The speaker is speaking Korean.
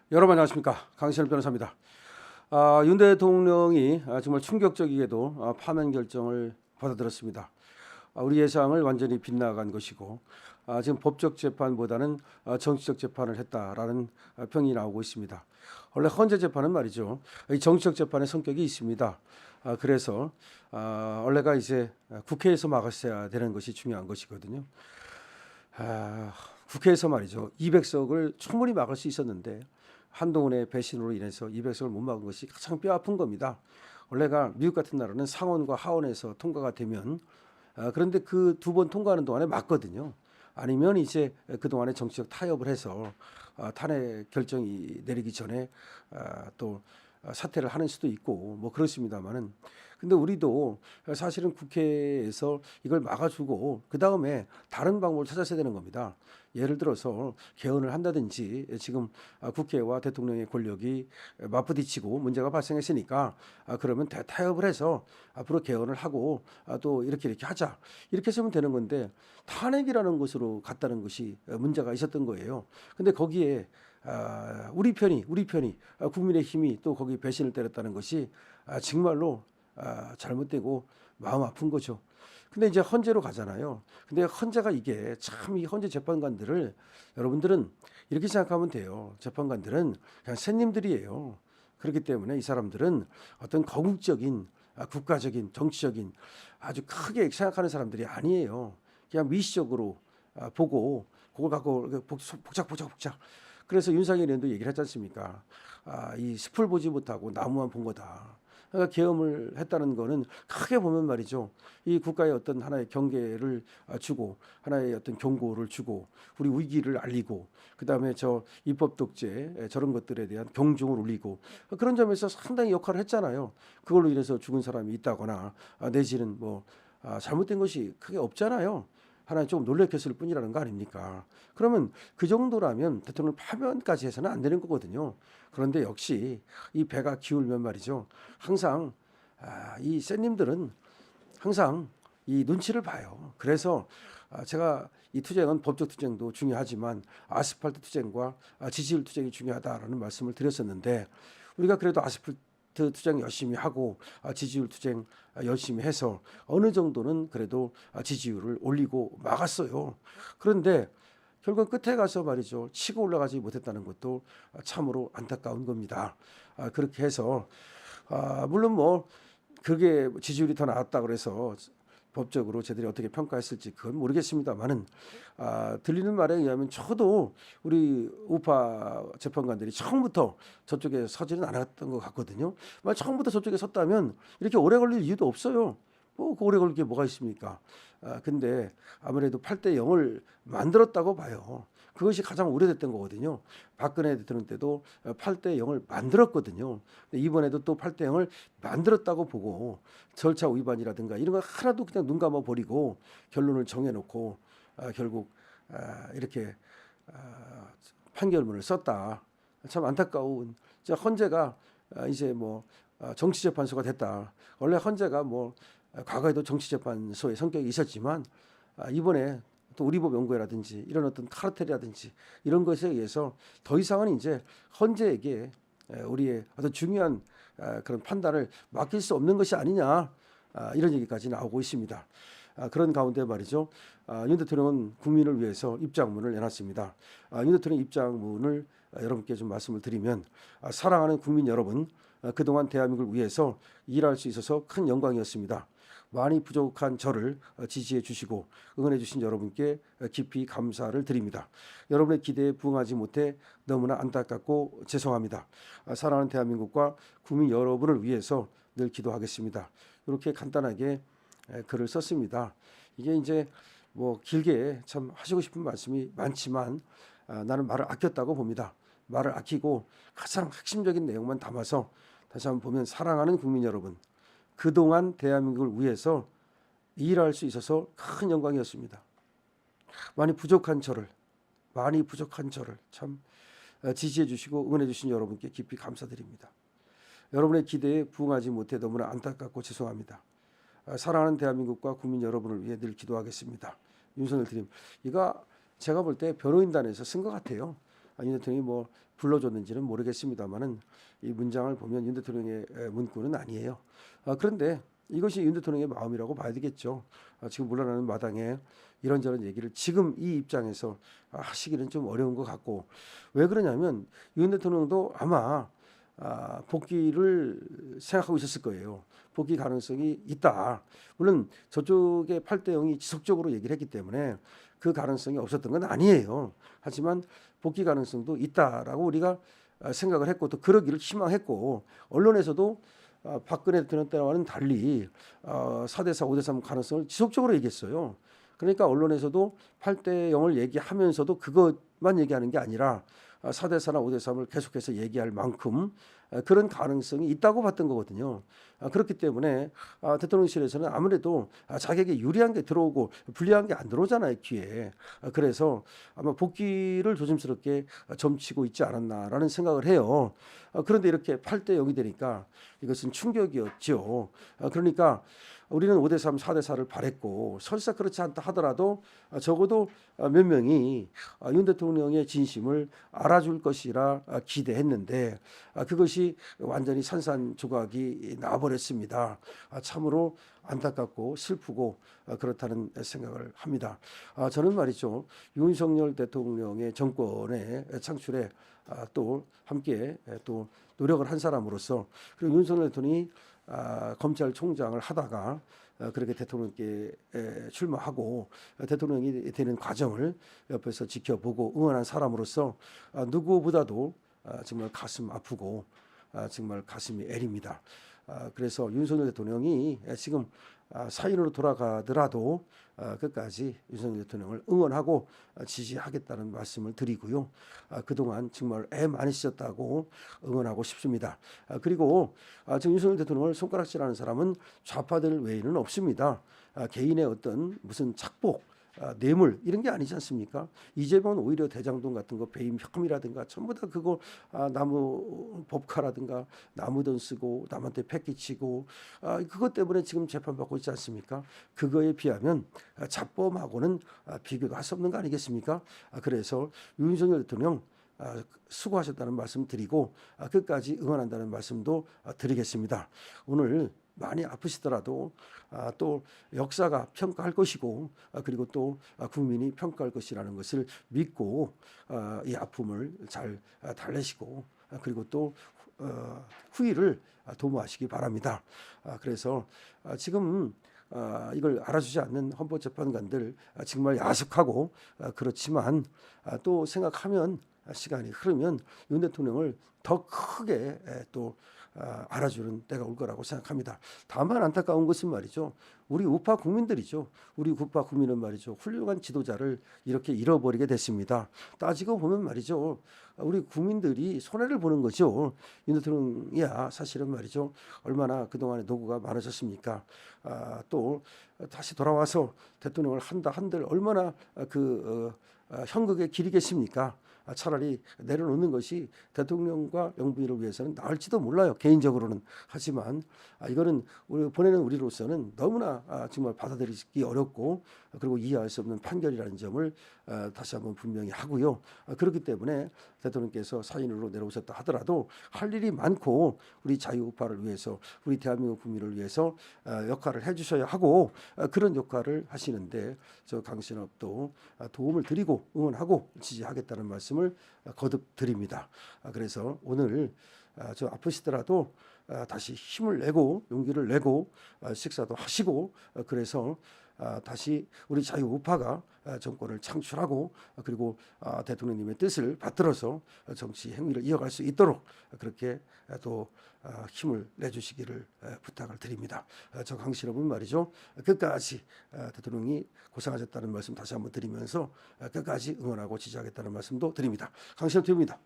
여러분 안녕하십니까, 강신일 변호사입니다. 윤 대통령이 정말 충격적이게도 파면 결정을 받아들였습니다. 우리 예상을 완전히 빗나간 것이고 지금 법적 재판보다는 정치적 재판을 했다라는 평이 나오고 있습니다. 원래 헌재 재판은 말이죠, 이 정치적 재판의 성격이 있습니다. 그래서 원래가 이제 국회에서 막았어야 되는 것이 중요한 것이거든요. 국회에서 말이죠, 200석을 충분히 막을 수 있었는데 한동훈의 배신으로 인해서 200석을 못 막은 것이 가장 뼈아픈 겁니다. 원래가 미국 같은 나라는 상원과 하원에서 통과가 되면 그런데 그 두 번 통과하는 동안에 맞거든요. 아니면 이제 그동안에 정치적 타협을 해서 탄핵 결정이 내리기 전에 또 사퇴를 하는 수도 있고 뭐 그렇습니다만은, 근데 우리도 사실은 국회에서 이걸 막아주고 그 다음에 다른 방법을 찾았어야 되는 겁니다. 예를 들어서 개헌을 한다든지, 지금 국회와 대통령의 권력이 맞부딪히고 문제가 발생했으니까 그러면 타협을 해서 앞으로 개헌을 하고 또 이렇게 하자, 이렇게 했으면 되는 건데 탄핵이라는 것으로 갔다는 것이 문제가 있었던 거예요. 근데 거기에 우리 편이 국민의힘이 또 거기 배신을 때렸다는 것이 정말로 잘못되고 마음 아픈 거죠. 근데 이제 헌재로 가잖아요. 근데 헌재가 이게 참, 이 헌재 재판관들을 여러분들은 이렇게 생각하면 돼요. 재판관들은 그냥 새님들이에요. 그렇기 때문에 이 사람들은 어떤 거국적인 국가적인 정치적인 아주 크게 생각하는 사람들이 아니에요. 그냥 미시적으로 보고 그걸 갖고 복작. 그래서 윤석열 의원도 얘기를 했지 않습니까? 이 숲을 보지 못하고 나무만 본 거다. 그러니까 계엄을 했다는 거는 크게 보면 말이죠, 이 국가의 어떤 하나의 경계를 주고 하나의 어떤 경고를 주고 우리 위기를 알리고 그다음에 저 입법 독재 저런 것들에 대한 경종을 울리고 그런 점에서 상당히 역할을 했잖아요. 그걸로 인해서 죽은 사람이 있다거나 내지는 뭐 잘못된 것이 크게 없잖아요. 하나님 조금 놀래켰을 뿐이라는 거 아닙니까? 그러면 그 정도라면 대통령 파면까지 해서는 안 되는 거거든요. 그런데 역시 이 배가 기울면 말이죠, 항상 이 쌤님들은 항상 이 눈치를 봐요. 그래서 제가 이 투쟁은 법적 투쟁도 중요하지만 아스팔트 투쟁과 지지율 투쟁이 중요하다라는 말씀을 드렸었는데, 우리가 그래도 아스팔트 투쟁 열심히 하고 지지율 투쟁 열심히 해서 어느 정도는 그래도 지지율을 올리고 막았어요. 그런데 결국 끝에 가서 말이죠, 치고 올라가지 못했다는 것도 참으로 안타까운 겁니다. 그렇게 해서 물론 뭐 그게 지지율이 더 나았다 그래서 법적으로 저들이 어떻게 평가했을지 그건 모르겠습니다만은, 들리는 말에 의하면 저도 우리 우파 재판관들이 처음부터 저쪽에 서지는 않았던 것 같거든요. 만약 처음부터 저쪽에 섰다면 이렇게 오래 걸릴 이유도 없어요. 뭐 오래 걸릴 게 뭐가 있습니까? 근데 아무래도 8대 0을 만들었다고 봐요. 그것이 가장 오래됐던 거거든요. 박근혜 대통령 때도 8대 0을 만들었거든요. 근데 이번에도 또 8대 0을 만들었다고 보고 절차 위반이라든가 이런 거 하나도 그냥 눈 감아 버리고 결론을 정해놓고 결국 이렇게 판결문을 썼다. 참 안타까운, 헌재가 이제 뭐 정치재판소가 됐다. 원래 헌재가 뭐 과거에도 정치재판소의 성격이 있었지만 이번에 또 우리법 연구회라든지 이런 어떤 카르텔이라든지 이런 것에 의해서 더 이상은 이제 헌재에게 우리의 어떤 중요한 그런 판단을 맡길 수 없는 것이 아니냐, 이런 얘기까지 나오고 있습니다. 그런 가운데 말이죠, 윤 대통령은 국민을 위해서 입장문을 내놨습니다. 윤 대통령 입장문을 여러분께 좀 말씀을 드리면, 사랑하는 국민 여러분, 그동안 대한민국을 위해서 일할 수 있어서 큰 영광이었습니다. 많이 부족한 저를 지지해 주시고 응원해 주신 여러분께 깊이 감사를 드립니다. 여러분의 기대에 부응하지 못해 너무나 안타깝고 죄송합니다. 사랑하는 대한민국과 국민 여러분을 위해서 늘 기도하겠습니다. 이렇게 간단하게 글을 썼습니다. 이게 이제 뭐 길게 참 하시고 싶은 말씀이 많지만 나는 말을 아꼈다고 봅니다. 말을 아끼고 가장 핵심적인 내용만 담아서 다시 한번 보면, 사랑하는 국민 여러분, 그동안 대한민국을 위해서 일할 수 있어서 큰 영광이었습니다. 많이 부족한 저를 참 지지해 주시고 응원해 주신 여러분께 깊이 감사드립니다. 여러분의 기대에 부응하지 못해 너무나 안타깝고 죄송합니다. 사랑하는 대한민국과 국민 여러분을 위해 늘 기도하겠습니다. 윤석열 드림. 이거 제가 볼 때 변호인단에서 쓴 것 같아요. 윤 대통령이 뭐 불러줬는지는 모르겠습니다만은 이 문장을 보면 윤 대통령의 문구는 아니에요. 그런데 이것이 윤 대통령의 마음이라고 봐야 되겠죠. 지금 물러나는 마당에 이런저런 얘기를 지금 이 입장에서 하시기는 좀 어려운 것 같고, 왜 그러냐면 윤 대통령도 아마 복귀를 생각하고 있었을 거예요. 복귀 가능성이 있다. 물론 저쪽의 8대 0이 지속적으로 얘기를 했기 때문에 그 가능성이 없었던 건 아니에요. 하지만 복귀 가능성도 있다라고 우리가 생각을 했고 또 그러기를 희망했고, 언론에서도 박근혜 대통령 때와는 달리 4대4, 5대3 가능성을 지속적으로 얘기했어요. 그러니까 언론에서도 8대 0을 얘기하면서도 그것만 얘기하는 게 아니라 4대4나 5대3을 계속해서 얘기할 만큼 그런 가능성이 있다고 봤던 거거든요. 그렇기 때문에 대통령실에서는 아무래도 자기에게 유리한 게 들어오고 불리한 게 안 들어오잖아요, 귀에. 그래서 아마 복귀를 조심스럽게 점치고 있지 않았나라는 생각을 해요. 그런데 이렇게 8대 0이 되니까 이것은 충격이었죠. 그러니까 우리는 5대3, 4대4를 바랬고 설사 그렇지 않다 하더라도 적어도 몇 명이 윤 대통령의 진심을 알아줄 것이라 기대했는데 그것이 완전히 산산조각이 나버렸습니다. 참으로 안타깝고 슬프고 그렇다는 생각을 합니다. 저는 말이죠, 윤석열 대통령의 정권의 창출에 또 함께 또 노력을 한 사람으로서, 그리고 윤석열 대통령이 검찰총장을 하다가 그렇게 대통령께 출마하고 대통령이 되는 과정을 옆에서 지켜보고 응원한 사람으로서 누구보다도 정말 가슴 아프고 정말 가슴이 애립니다. 그래서 윤석열 대통령이 지금 사인으로 돌아가더라도 끝까지 윤석열 대통령을 응원하고 지지하겠다는 말씀을 드리고요. 그동안 정말 애 많이 쓰셨다고 응원하고 싶습니다. 그리고 지금 윤석열 대통령을 손가락질하는 사람은 좌파들 외에는 없습니다. 개인의 어떤 무슨 착복, 뇌물 이런 게 아니지 않습니까? 이재명은 오히려 대장동 같은 거 배임 혐의라든가 전부 다 그거 나무 법카라든가 나무돈 쓰고 남한테 패기치고 그것 때문에 지금 재판받고 있지 않습니까? 그거에 비하면 자범하고는 비교도 할 수 없는 거 아니겠습니까? 그래서 윤석열 대통령 수고하셨다는 말씀 드리고 끝까지 응원한다는 말씀도 드리겠습니다. 오늘 많이 아프시더라도 또 역사가 평가할 것이고 그리고 또 국민이 평가할 것이라는 것을 믿고 이 아픔을 잘 달래시고 그리고 또 후일을 도모하시기 바랍니다. 그래서 지금 이걸 알아주지 않는 헌법재판관들 정말 야속하고 그렇지만 또 생각하면 시간이 흐르면 윤 대통령을 더 크게 또 알아주는 때가 올 거라고 생각합니다. 다만 안타까운 것은 말이죠, 우리 우파 국민들이죠. 우리 우파 국민은 말이죠, 훌륭한 지도자를 이렇게 잃어버리게 됐습니다. 따지고 보면 말이죠, 우리 국민들이 손해를 보는 거죠. 윤 대통령이야 사실은 말이죠, 얼마나 그동안에 노고가 많으셨습니까? 또 다시 돌아와서 대통령을 한다 한들 얼마나 현극에 길이겠습니까? 차라리 내려놓는 것이 대통령과 영부인을 위해서는 나을지도 몰라요, 개인적으로는. 하지만 이거는 보내는 우리로서는 너무나 정말 받아들이기 어렵고 그리고 이해할 수 없는 판결이라는 점을 다시 한번 분명히 하고요. 그렇기 때문에 대통령께서 사인으로 내려오셨다 하더라도 할 일이 많고 우리 자유우파를 위해서 우리 대한민국 국민을 위해서 역할을 해주셔야 하고 그런 역할을 하시는데 저 강신업도 도움을 드리고 응원하고 지지하겠다는 말씀을 거듭 드립니다. 그래서 오늘 저 아프시더라도 다시 힘을 내고 용기를 내고 식사도 하시고 그래서 다시 우리 자유우파가 정권을 창출하고 그리고 대통령님의 뜻을 받들어서 정치 행위를 이어갈 수 있도록 그렇게 또 힘을 내주시기를 부탁을 드립니다. 저 강신업은 말이죠, 끝까지 대통령이 고생하셨다는 말씀 다시 한번 드리면서 끝까지 응원하고 지지하겠다는 말씀도 드립니다. 강신업 대표입니다.